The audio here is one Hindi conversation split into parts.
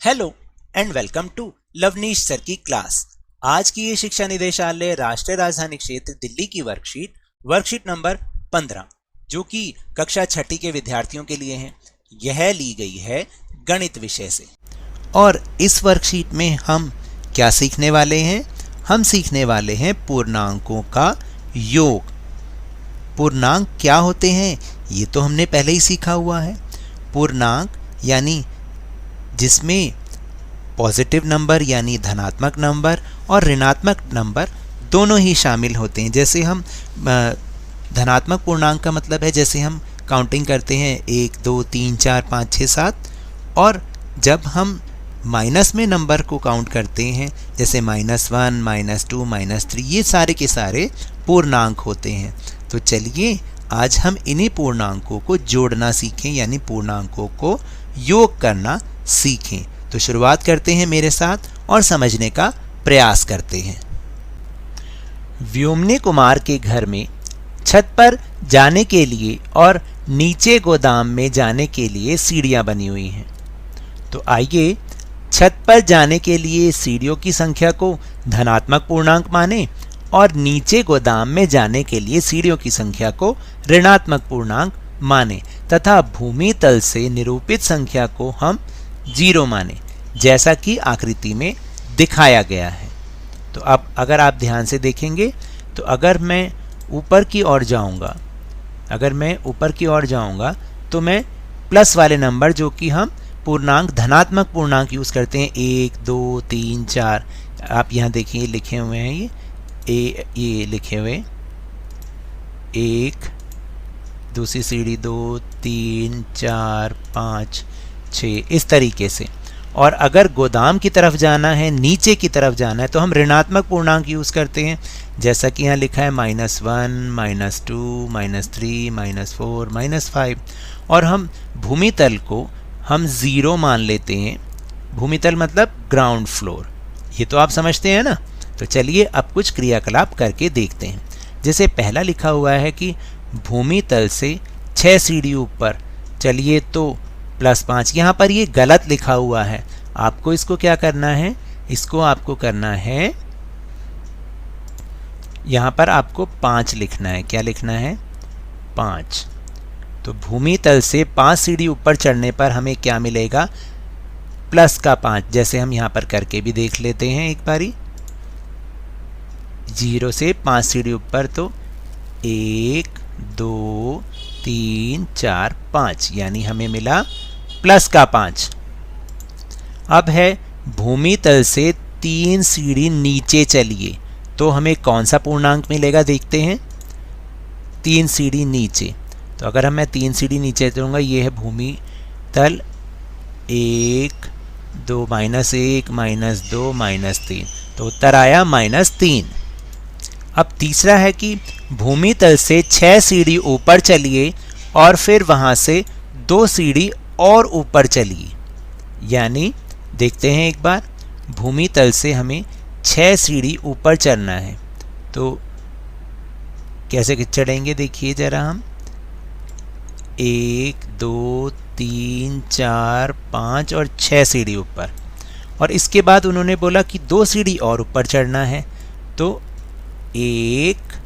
Hello and welcome to Lavneesh sir की क्लास। आज की ये शिक्षा निदेशालय राष्ट्रीय राजधानी क्षेत्र दिल्ली की वर्कशीट नंबर 15 जो कि कक्षा छठी के विद्यार्थियों के लिए है, यह ली गई है गणित विषय से। और इस वर्कशीट में हम क्या सीखने वाले हैं? हम सीखने वाले हैं पूर्णांकों का योग। पूर्णांक क्या होते हैं ये तो हमने पहले ही सीखा हुआ है। पूर्णांक यानी जिसमें पॉजिटिव नंबर यानी धनात्मक नंबर और ऋणात्मक नंबर दोनों ही शामिल होते हैं। जैसे हम धनात्मक पूर्णांक का मतलब है जैसे हम काउंटिंग करते हैं 1 2 3 4 5 6 7, और जब हम माइनस में नंबर को काउंट करते हैं जैसे -1 -2 -3, ये सारे के सारे पूर्णांक होते हैं। तो चलिए आज हम इन्हीं पूर्णांकों को जोड़ना सीखें यानी पूर्णांकों को योग करना सीखें। तो शुरुआत करते हैं मेरे साथ और समझने का प्रयास करते हैं। व्योमनी कुमार के घर में छत पर जाने के लिए और नीचे गोदाम में जाने के लिए सीढ़ियां बनी हुई हैं। तो आइए छत पर जाने के लिए सीढ़ियों की संख्या को धनात्मक पूर्णांक माने और नीचे गोदाम में जाने के लिए सीढ़ियों की संख्या को ऋणात्मक पूर्णांक माने तथा भूमि तल से निरूपित संख्या को हम 0 माने, जैसा कि आकृति में दिखाया गया है। तो अब अगर आप ध्यान से देखेंगे तो अगर मैं ऊपर की ओर जाऊंगा तो मैं प्लस वाले नंबर जो कि हम पूर्णांक धनात्मक पूर्णांक यूज करते हैं 1 2 3 4, आप यहाँ देखिए लिखे हुए हैं ये लिखे हुए 1, दूसरी सीढ़ी 2 3 4 5 6, इस तरीके से। और अगर गोदाम की तरफ जाना है, नीचे की तरफ जाना है, तो हम ऋणात्मक पूर्णांक यूज करते हैं जैसा कि यहाँ लिखा है -1 -2 -3 -4 -5, और हम भूमि तल को हम 0 मान लेते हैं। भूमि तल मतलब ग्राउंड फ्लोर, ये तो आप समझते हैं ना। तो चलिए अब कुछ क्रियाकलाप करके देखते हैं। जैसे पहला लिखा हुआ है कि भूमि तल से 6 सीढ़ी ऊपर, चलिए तो +5, यहाँ पर ये गलत लिखा हुआ है। आपको इसको क्या करना है, इसको आपको करना है, यहाँ पर आपको 5 लिखना है। क्या लिखना है? 5। तो भूमि तल से 5 सीढ़ी ऊपर चढ़ने पर हमें क्या मिलेगा? प्लस का 5। जैसे हम यहाँ पर करके भी देख लेते हैं एक बारी। 0 से 5 सीढ़ी ऊपर, तो 1 2 3 4 5, यानी हमें मिला प्लस का 5। अब है भूमि तल से 3 सीढ़ी नीचे चलिए, तो हमें कौन सा पूर्णांक मिलेगा देखते हैं। 3 सीढ़ी नीचे, तो अगर मैं 3 सीढ़ी नीचे चलूँगा, ये है भूमि तल 1 2 -1 -2 -3, तो उत्तर आया -3। अब तीसरा है कि भूमि तल से 6 सीढ़ी ऊपर चलिए और फिर वहाँ से 2 सीढ़ी और ऊपर चलिए, यानी देखते हैं एक बार। भूमि तल से हमें 6 सीढ़ी ऊपर चढ़ना है, तो कैसे चढ़ेंगे देखिए ज़रा हम। 1 2 3 4 5 और 6 सीढ़ी ऊपर, और इसके बाद उन्होंने बोला कि 2 सीढ़ी और ऊपर चढ़ना है, तो 1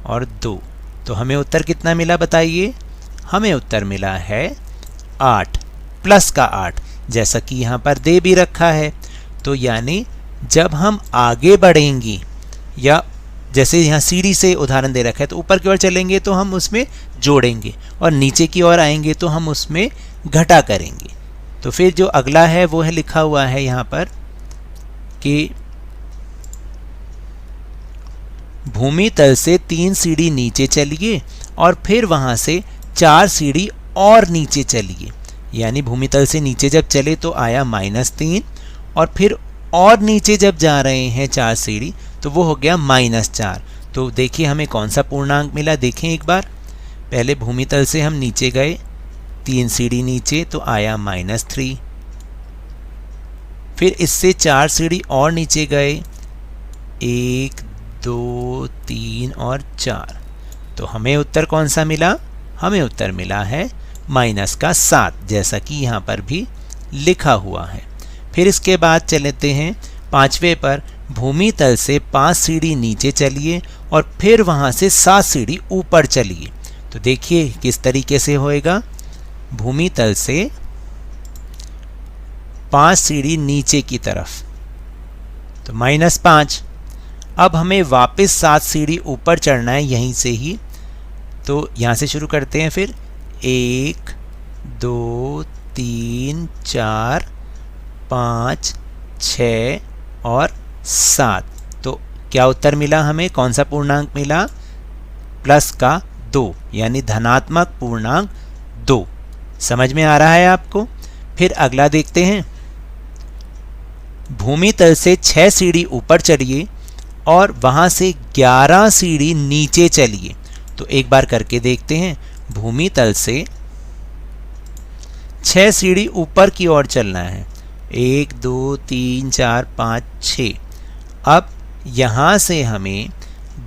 और 2, तो हमें उत्तर कितना मिला बताइए। हमें उत्तर मिला है 8, प्लस का 8, जैसा कि यहाँ पर दे भी रखा है। तो यानी जब हम आगे बढ़ेंगे, या जैसे यहाँ सीढ़ी से उदाहरण दे रखा है, तो ऊपर की ओर चलेंगे तो हम उसमें जोड़ेंगे, और नीचे की ओर आएंगे तो हम उसमें घटा करेंगे। तो फिर जो अगला है वो है लिखा हुआ है यहाँ पर कि भूमि तल से 3 सीढ़ी नीचे चलिए और फिर वहाँ से 4 सीढ़ी और नीचे चलिए, यानी भूमि तल से नीचे जब चले तो आया -3, और फिर और नीचे जब जा रहे हैं 4 सीढ़ी तो वो हो गया -4। तो देखिए हमें कौन सा पूर्णांक मिला, देखें एक बार। पहले भूमि तल से हम नीचे गए 3 सीढ़ी नीचे, तो आया -3, फिर इससे 4 सीढ़ी और नीचे गए 1 2 3 और 4, तो हमें उत्तर कौन सा मिला? हमें उत्तर मिला है -7, जैसा कि यहाँ पर भी लिखा हुआ है। फिर इसके बाद चलते हैं 5वें पर, भूमि तल से 5 सीढ़ी नीचे चलिए और फिर वहाँ से 7 सीढ़ी ऊपर चलिए। तो देखिए किस तरीके से होएगा। भूमि तल से 5 सीढ़ी नीचे की तरफ, तो -5। अब हमें वापस 7 सीढ़ी ऊपर चढ़ना है यहीं से ही, तो यहाँ से शुरू करते हैं। फिर 1 2 3 4 5 6 और 7। तो क्या उत्तर मिला हमें, कौन सा पूर्णांक मिला? प्लस का 2, यानी धनात्मक पूर्णांक 2। समझ में आ रहा है आपको? फिर अगला देखते हैं। भूमि तल से 6 सीढ़ी ऊपर चढ़िए और वहाँ से 11 सीढ़ी नीचे चलिए। तो एक बार करके देखते हैं। भूमि तल से 6 सीढ़ी ऊपर की ओर चलना है, 1 2 3 4 5 6। अब यहाँ से हमें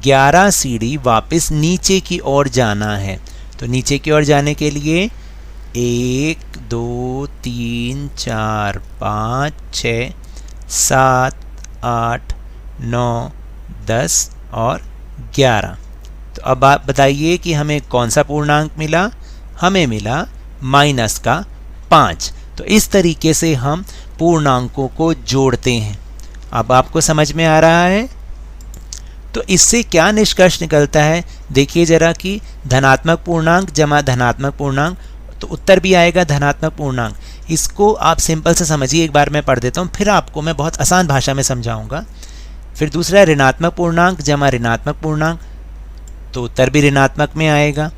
11 सीढ़ी वापस नीचे की ओर जाना है। तो नीचे की ओर जाने के लिए 1 2 3 4 5 6 7 8 9 10 और 11। तो अब आप बताइए कि हमें कौन सा पूर्णांक मिला? हमें मिला -5। तो इस तरीके से हम पूर्णांकों को जोड़ते हैं। अब आपको समझ में आ रहा है? तो इससे क्या निष्कर्ष निकलता है, देखिए जरा कि धनात्मक पूर्णांक जमा धनात्मक पूर्णांक, तो उत्तर भी आएगा धनात्मक पूर्णांक। इसको आप सिंपल से समझिए, एक बार मैं पढ़ देता हूँ, फिर आपको मैं बहुत आसान भाषा में समझाऊंगा। फिर दूसरा ऋणात्मक पूर्णांक जमा ऋणात्मक पूर्णांक, तो उत्तर भी ऋणात्मक में आएगा।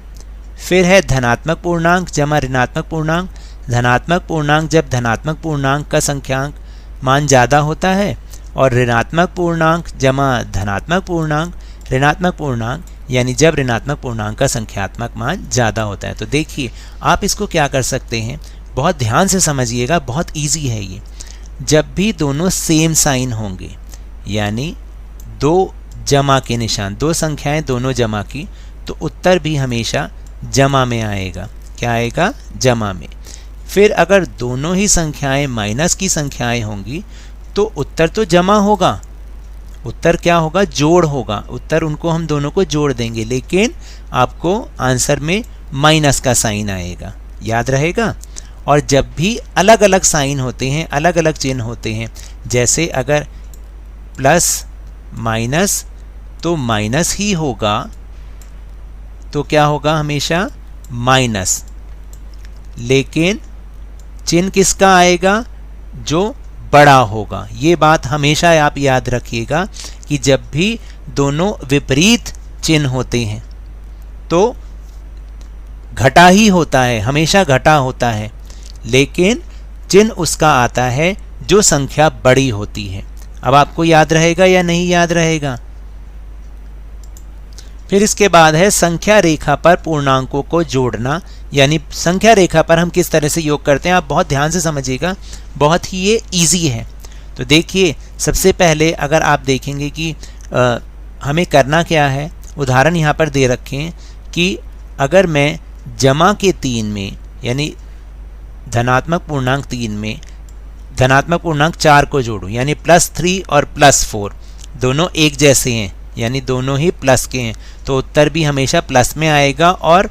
फिर है धनात्मक पूर्णांक जमा ऋणात्मक पूर्णांक। धनात्मक पूर्णांक जब धनात्मक पूर्णांक का संख्यांक मान ज़्यादा होता है, और ऋणात्मक पूर्णांक जमा धनात्मक पूर्णांक, ऋणात्मक पूर्णांक यानी जब ऋणात्मक पूर्णांक का संख्यात्मक मान ज़्यादा होता है। तो देखिए आप इसको क्या कर सकते हैं, बहुत ध्यान से समझिएगा, बहुत इजी है ये। जब भी दोनों सेम साइन होंगे, यानी 2 जमा के निशान, 2 संख्याएं दोनों जमा की, तो उत्तर भी हमेशा जमा में आएगा। क्या आएगा? जमा में। फिर अगर दोनों ही संख्याएं माइनस की संख्याएं होंगी तो उत्तर तो जमा होगा, उत्तर क्या होगा? जोड़ होगा। उत्तर उनको हम दोनों को जोड़ देंगे, लेकिन आपको आंसर में माइनस का साइन आएगा, याद रहेगा। और जब भी अलग अलग साइन होते हैं, अलग अलग चिन्ह होते हैं, जैसे अगर प्लस माइनस, तो माइनस ही होगा, तो क्या होगा? हमेशा माइनस। लेकिन चिन्ह किसका आएगा? जो बड़ा होगा। ये बात हमेशा आप याद रखिएगा कि जब भी दोनों विपरीत चिन्ह होते हैं तो घटा ही होता है, हमेशा घटा होता है, लेकिन चिन्ह उसका आता है जो संख्या बड़ी होती है। अब आपको याद रहेगा या नहीं याद रहेगा? फिर इसके बाद है संख्या रेखा पर पूर्णांकों को जोड़ना, यानी संख्या रेखा पर हम किस तरह से योग करते हैं। आप बहुत ध्यान से समझिएगा, बहुत ही ये इजी है। तो देखिए सबसे पहले अगर आप देखेंगे कि हमें करना क्या है, उदाहरण यहाँ पर दे रखे हैं कि अगर मैं जमा के 3 में, यानी धनात्मक पूर्णांक 3 में धनात्मक पूर्णांक 4 को जोड़ूं, यानी +3 और +4 दोनों एक जैसे हैं, यानी दोनों ही प्लस के हैं, तो उत्तर भी हमेशा प्लस में आएगा और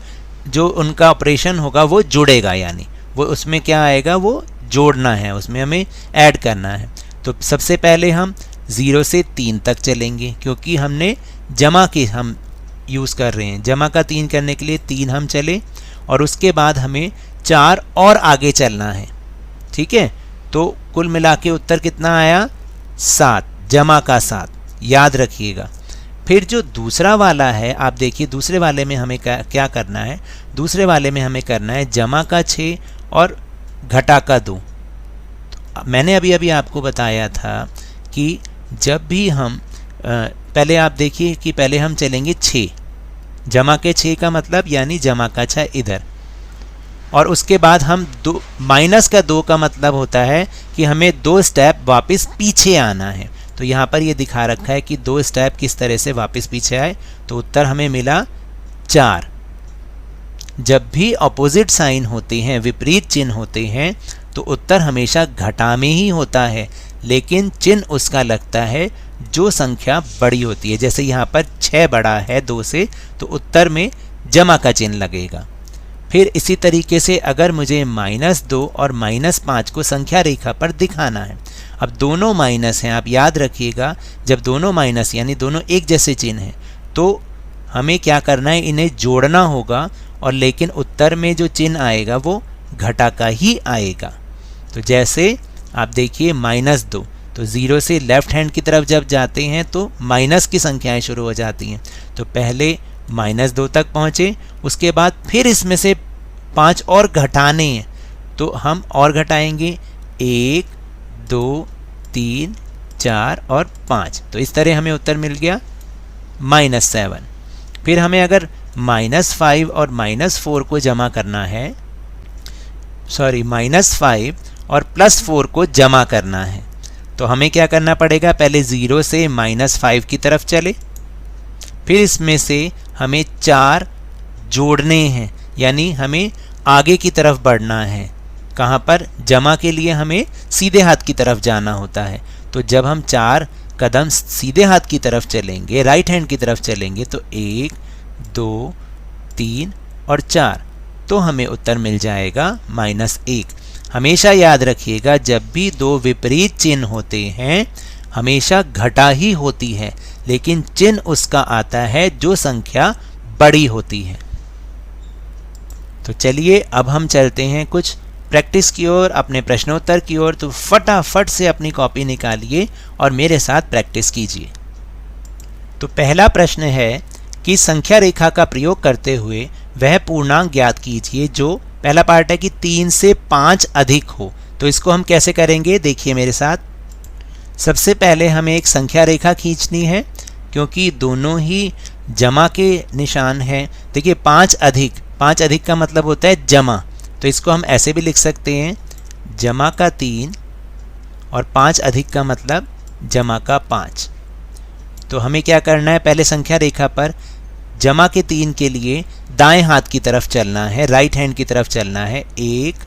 जो उनका ऑपरेशन होगा वो जुड़ेगा, यानी वो उसमें क्या आएगा? वो जोड़ना है, उसमें हमें ऐड करना है। तो सबसे पहले हम 0 से 3 तक चलेंगे, क्योंकि हमने जमा की हम यूज़ कर रहे हैं। जमा का 3 करने के लिए 3 हम चले, और उसके बाद हमें 4 और आगे चलना है। ठीक है, तो कुल मिला के उत्तर कितना आया? 7, जमा का 7, याद रखिएगा। फिर जो दूसरा वाला है, आप देखिए दूसरे वाले में हमें क्या करना है? दूसरे वाले में हमें करना है जमा का 6 और घटा का 2। तो मैंने अभी अभी आपको बताया था कि जब भी हम पहले आप देखिए कि पहले हम चलेंगे 6, जमा के 6 का मतलब यानी जमा का 6 इधर, और उसके बाद हम माइनस का 2 का मतलब होता है कि हमें 2 स्टेप वापस पीछे आना है। तो यहाँ पर ये दिखा रखा है कि 2 स्टेप किस तरह से वापस पीछे आए, तो उत्तर हमें मिला 4। जब भी अपोजिट साइन होते हैं, विपरीत चिन्ह होते हैं, तो उत्तर हमेशा घटा में ही होता है, लेकिन चिन्ह उसका लगता है जो संख्या बड़ी होती है। जैसे यहाँ पर 6 बड़ा है 2 से, तो उत्तर में जमा का चिन्ह लगेगा। फिर इसी तरीके से अगर मुझे -2 और -5 को संख्या रेखा पर दिखाना है, अब दोनों माइनस हैं, आप याद रखिएगा, जब दोनों माइनस यानी दोनों एक जैसे चिन्ह हैं तो हमें क्या करना है, इन्हें जोड़ना होगा, और लेकिन उत्तर में जो चिन्ह आएगा वो घटा का ही आएगा। तो जैसे आप देखिए -2, तो 0 से लेफ्ट हैंड की तरफ जब जाते हैं तो माइनस की संख्याएं शुरू हो जाती हैं। तो पहले -2 तक पहुँचे, उसके बाद फिर इसमें से 5 और घटाने हैं, तो हम और घटाएंगे 1, 2, 3, 4 और 5। तो इस तरह हमें उत्तर मिल गया -7। फिर हमें अगर -5 और -4 को जमा करना है, सॉरी -5 और +4 को जमा करना है, तो हमें क्या करना पड़ेगा, पहले 0 से -5 की तरफ चले, फिर इसमें से हमें 4 जोड़ने हैं, यानी हमें आगे की तरफ बढ़ना है। कहाँ पर? जमा के लिए हमें सीधे हाथ की तरफ जाना होता है। तो जब हम 4 कदम सीधे हाथ की तरफ चलेंगे, राइट हैंड की तरफ चलेंगे, तो 1, 2, 3 और 4, तो हमें उत्तर मिल जाएगा -1। हमेशा याद रखिएगा, जब भी दो विपरीत चिन्ह होते हैं हमेशा घटा ही होती है, लेकिन चिन्ह उसका आता है जो संख्या बड़ी होती है। तो चलिए अब हम चलते हैं कुछ प्रैक्टिस की ओर, अपने प्रश्नोत्तर की ओर। तो फटाफट से अपनी कॉपी निकालिए और मेरे साथ प्रैक्टिस कीजिए। तो पहला प्रश्न है कि संख्या रेखा का प्रयोग करते हुए वह पूर्णांक ज्ञात कीजिए जो, पहला पार्ट है कि 3 से 5 अधिक हो। तो इसको हम कैसे करेंगे, देखिए मेरे साथ। सबसे पहले हमें एक संख्या रेखा खींचनी है, क्योंकि दोनों ही जमा के निशान हैं। देखिए 5 अधिक का मतलब होता है जमा, तो इसको हम ऐसे भी लिख सकते हैं, जमा का 3 और 5 अधिक का मतलब जमा का 5। तो हमें क्या करना है, पहले संख्या रेखा पर जमा के 3 के लिए दाएं हाथ की तरफ चलना है, राइट हैंड की तरफ चलना है, 1,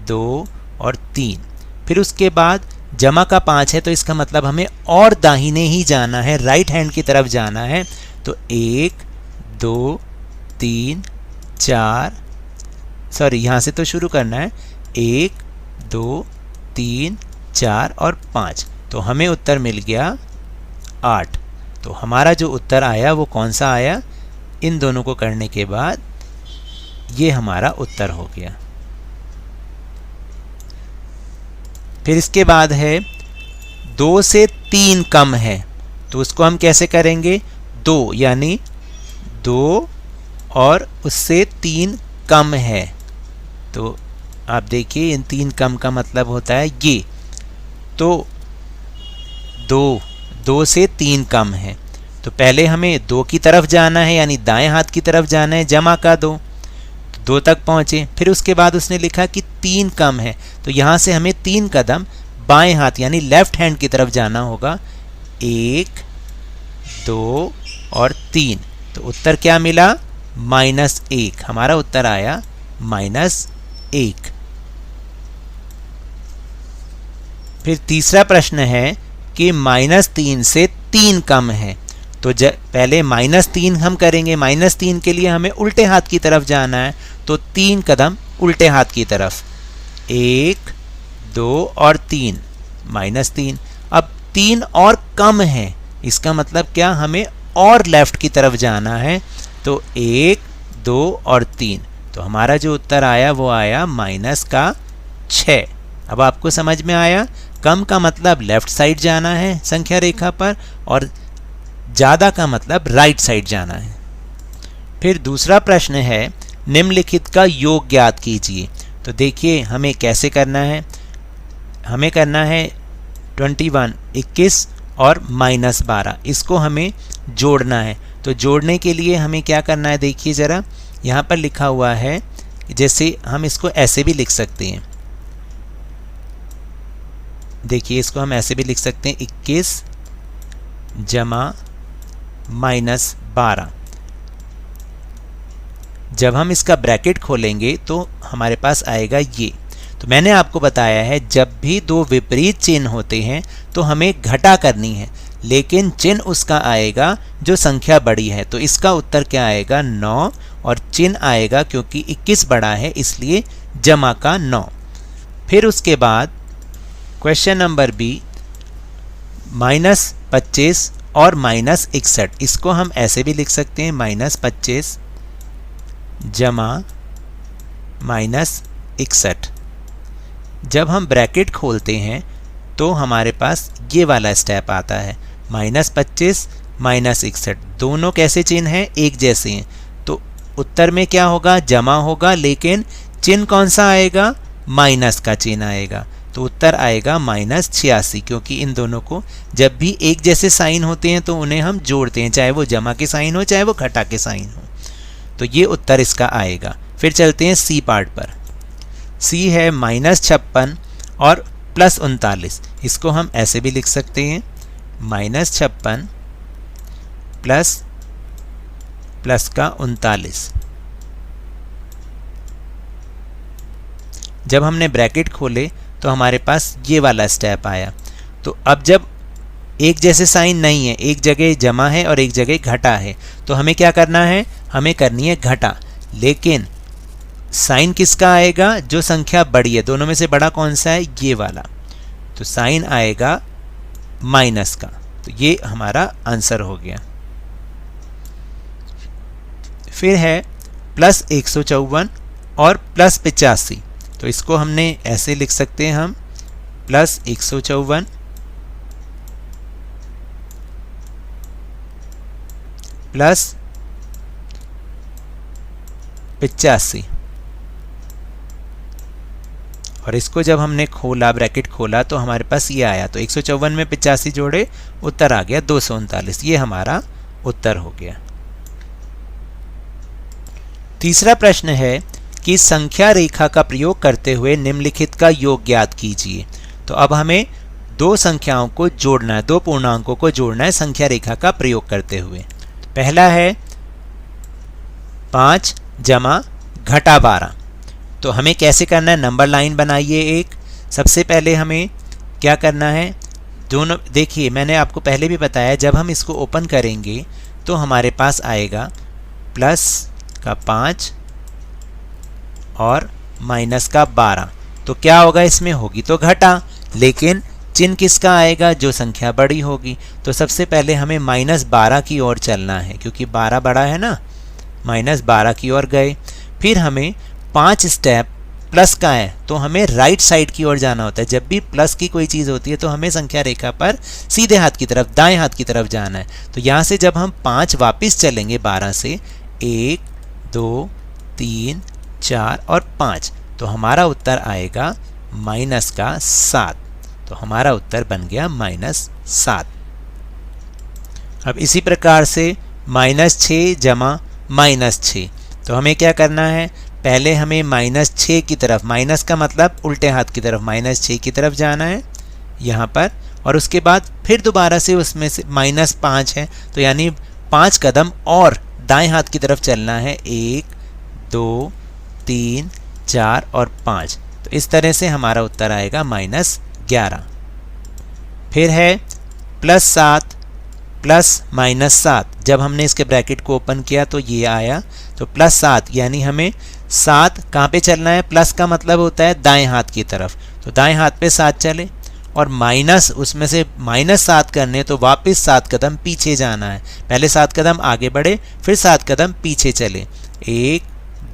2 और 3। फिर उसके बाद जमा का 5 है, तो इसका मतलब हमें और दाहिने ही जाना है, राइट हैंड की तरफ जाना है। तो 1, 2, 3, 4, सॉरी यहाँ से तो शुरू करना है, 1, 2, 3, 4 और 5। तो हमें उत्तर मिल गया 8। तो हमारा जो उत्तर आया वो कौन सा आया, इन दोनों को करने के बाद ये हमारा उत्तर हो गया। फिर इसके बाद है 2 से 3 कम है, तो उसको हम कैसे करेंगे, 2 यानी 2 और उससे 3 कम है। तो आप देखिए इन 3 कम का मतलब होता है ये, तो 2 से 3 कम है। तो पहले हमें 2 की तरफ जाना है, यानी दाएं हाथ की तरफ जाना है, जमा का 2 तक पहुँचे। फिर उसके बाद उसने लिखा कि 3 कम है, तो यहाँ से हमें 3 कदम बाएं हाथ यानी लेफ्ट हैंड की तरफ जाना होगा, 1, 2 और 3। तो उत्तर क्या मिला, -1। हमारा उत्तर आया -1। फिर तीसरा प्रश्न है कि -3 से 3 कम है। तो पहले -3 हम करेंगे, -3 के लिए हमें उल्टे हाथ की तरफ जाना है, तो 3 कदम उल्टे हाथ की तरफ, 1, 2 और 3, -3। अब 3 और कम है, इसका मतलब क्या, हमें और लेफ्ट की तरफ जाना है, तो 1, 2 और 3। तो हमारा जो उत्तर आया वो आया -6। अब आपको समझ में आया, कम का मतलब लेफ्ट साइड जाना है संख्या रेखा पर, और ज़्यादा का मतलब राइट साइड जाना है। फिर दूसरा प्रश्न है, निम्नलिखित का योग ज्ञात कीजिए। तो देखिए हमें कैसे करना है, हमें करना है 21 और -12, इसको हमें जोड़ना है। तो जोड़ने के लिए हमें क्या करना है, देखिए ज़रा यहाँ पर लिखा हुआ है, जैसे हम इसको ऐसे भी लिख सकते हैं, देखिए इसको हम ऐसे भी लिख सकते हैं, 21 जमा -12। जब हम इसका ब्रैकेट खोलेंगे तो हमारे पास आएगा ये। तो मैंने आपको बताया है जब भी दो विपरीत चिन्ह होते हैं तो हमें घटा करनी है, लेकिन चिन्ह उसका आएगा जो संख्या बड़ी है। तो इसका उत्तर क्या आएगा 9, और चिन्ह आएगा क्योंकि 21 बड़ा है इसलिए जमा का 9। फिर उसके बाद क्वेश्चन नंबर बी, -25 और -61, इसको हम ऐसे भी लिख सकते हैं -25 जमा -61। जब हम ब्रैकेट खोलते हैं तो हमारे पास ये वाला स्टेप आता है, -25 -61, दोनों कैसे चिन्ह हैं, एक जैसे हैं। तो उत्तर में क्या होगा, जमा होगा, लेकिन चिन्ह कौन सा आएगा, माइनस का चिन्ह आएगा। तो उत्तर आएगा -86, क्योंकि इन दोनों को जब भी एक जैसे साइन होते हैं तो उन्हें हम जोड़ते हैं, चाहे वो जमा के साइन हो चाहे वो घटा के साइन हो। तो ये उत्तर इसका आएगा। फिर चलते हैं सी पार्ट पर। सी है -56 और +39, इसको हम ऐसे भी लिख सकते हैं -56 प्लस का 39। जब हमने ब्रैकेट खोले तो हमारे पास ये वाला स्टेप आया। तो अब जब एक जैसे साइन नहीं है, एक जगह जमा है और एक जगह घटा है, तो हमें क्या करना है, हमें करनी है घटा। लेकिन साइन किसका आएगा, जो संख्या बड़ी है, दोनों में से बड़ा कौन सा है, ये वाला। तो साइन आएगा माइनस का। तो ये हमारा आंसर हो गया। फिर है +154 और +85, तो इसको हमने ऐसे लिख सकते हैं हम +154 +85, और इसको जब हमने खोला, ब्रैकेट खोला, तो हमारे पास ये आया। तो 154 में 85 जोड़े, उत्तर आ गया 239। ये हमारा उत्तर हो गया। तीसरा प्रश्न है कि संख्या रेखा का प्रयोग करते हुए निम्नलिखित का योग ज्ञात कीजिए। तो अब हमें दो संख्याओं को जोड़ना है, दो पूर्णांकों को जोड़ना है संख्या रेखा का प्रयोग करते हुए। पहला है 5 जमा घटा 12। तो हमें कैसे करना है, नंबर लाइन बनाइए एक। सबसे पहले हमें क्या करना है, दोनों देखिए, मैंने आपको पहले भी बताया, जब हम इसको ओपन करेंगे तो हमारे पास आएगा प्लस का 5 और माइनस का 12। तो क्या होगा, इसमें होगी तो घटा, लेकिन चिन्ह किसका आएगा, जो संख्या बड़ी होगी। तो सबसे पहले हमें -12 की ओर चलना है, क्योंकि 12 बड़ा है ना, -12 की ओर गए। फिर हमें 5 स्टेप प्लस का है, तो हमें राइट साइड की ओर जाना होता है। जब भी प्लस की कोई चीज़ होती है तो हमें संख्या रेखा पर सीधे हाथ की तरफ, दाएं हाथ की तरफ जाना है। तो यहाँ से जब हम 5 वापस चलेंगे 12 से, 1 2 3 4 और 5, तो हमारा उत्तर आएगा माइनस का 7। तो हमारा उत्तर बन गया -7। अब इसी प्रकार से -6 जमा -6, तो हमें क्या करना है, पहले हमें -6 की तरफ, माइनस का मतलब उल्टे हाथ की तरफ, -6 की तरफ जाना है यहाँ पर, और उसके बाद फिर दोबारा से उसमें से -5 है, तो यानी 5 कदम और दाएं हाथ की तरफ चलना है, 1 2 3 4 और 5। तो इस तरह से हमारा उत्तर आएगा -11। फिर है +7 प्लस -7। जब हमने इसके ब्रैकेट को ओपन किया तो ये आया, तो +7 यानी हमें 7 कहाँ पे चलना है, प्लस का मतलब होता है दाएं हाथ की तरफ, तो दाएं हाथ पे 7 चले, और माइनस उसमें से -7 करने, तो वापस 7 कदम पीछे जाना है। पहले 7 कदम आगे बढ़े, फिर 7 कदम पीछे चले, 1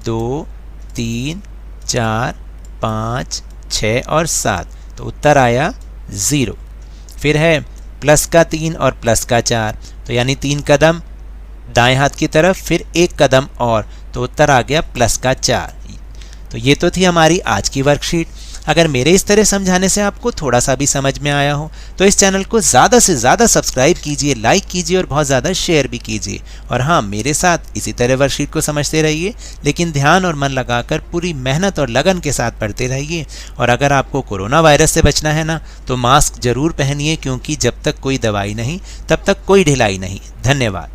2 3 4 5 6 और 7। तो उत्तर आया 0। फिर है प्लस का 3 और प्लस का 4, तो यानी 3 कदम दाएं हाथ की तरफ, फिर 1 कदम और, तो उत्तर आ गया प्लस का 4। तो ये तो थी हमारी आज की वर्कशीट। अगर मेरे इस तरह समझाने से आपको थोड़ा सा भी समझ में आया हो तो इस चैनल को ज़्यादा से ज़्यादा सब्सक्राइब कीजिए, लाइक कीजिए और बहुत ज़्यादा शेयर भी कीजिए। और हाँ, मेरे साथ इसी तरह वर्कशीट को समझते रहिए, लेकिन ध्यान और मन लगाकर पूरी मेहनत और लगन के साथ पढ़ते रहिए। और अगर आपको कोरोना वायरस से बचना है ना, तो मास्क जरूर पहनिए, क्योंकि जब तक कोई दवाई नहीं तब तक कोई ढिलाई नहीं। धन्यवाद।